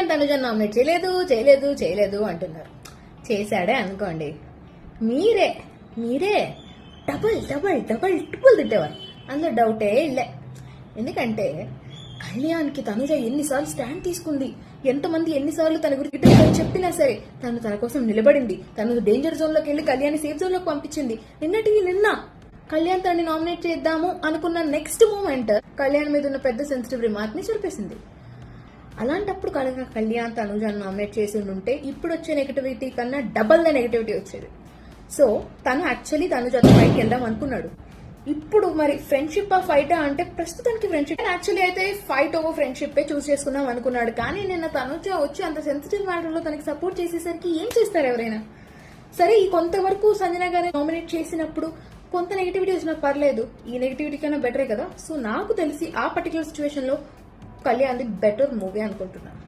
Kalyan తనుజను nominate చేయలేదు అంటున్నారు. చేశాడే అనుకోండి, మీరే డబల్ ట్రిపుల్ తిట్టేవారు, అందులో డౌటే ఇల్లే. ఎందుకంటే కళ్యాణ్కి తనుజ ఎన్నిసార్లు స్టాండ్ తీసుకుంది, ఎంతమంది ఎన్నిసార్లు తన గురించి చెప్పినా సరే తన కోసం నిలబడింది. తను డేంజర్ జోన్ లోకి వెళ్లి కళ్యాణ్ సేఫ్ జోన్ లోకి పంపించింది. నిన్న కళ్యాణ్ తనని నామినేట్ చేద్దాము అనుకున్న నెక్స్ట్ మూమెంట్ కళ్యాణ్ మీద ఉన్న పెద్ద సెన్సిటివ్ రిమార్క్ ని చెరిపేసింది. అలాంటప్పుడు కళ్యాణ్ తనుజను నామినేట్ చేసి ఉంటే ఇప్పుడు వచ్చే నెగటివిటీ కన్నా డబల్ ద నెగటివిటీ వచ్చేది. సో తను యాక్చువల్లీ తనుజతో పైకి వెళ్దాం అనుకున్నాడు. ఇప్పుడు మరి ఫ్రెండ్షిప్ ఆ ఫైటా అంటే ప్రస్తుతానికి ఫ్రెండ్షిప్, యాక్చువల్లీ అయితే ఫైట్ ఓవర్ ఫ్రెండ్షిప్ చూస్ చేసుకుందాం అనుకున్నాడు. కానీ నిన్న తనుజ వచ్చి అంత సెన్సిటివ్ మ్యాటర్ లో తనకి సపోర్ట్ చేసేసరికి ఏం చేస్తారు ఎవరైనా సరే. ఈ కొంతవరకు సంజన గారిని నామినేట్ చేసినప్పుడు కొంత నెగిటివిటీ వచ్చినా పర్లేదు, ఈ నెగిటివిటీ కన్నా బెటరే కదా. సో నాకు తెలిసి ఆ పర్టికులర్ సిచ్యువేషన్ లో కళ్యాణ్ బెటర్ మూవీ అనుకుంటున్నాను.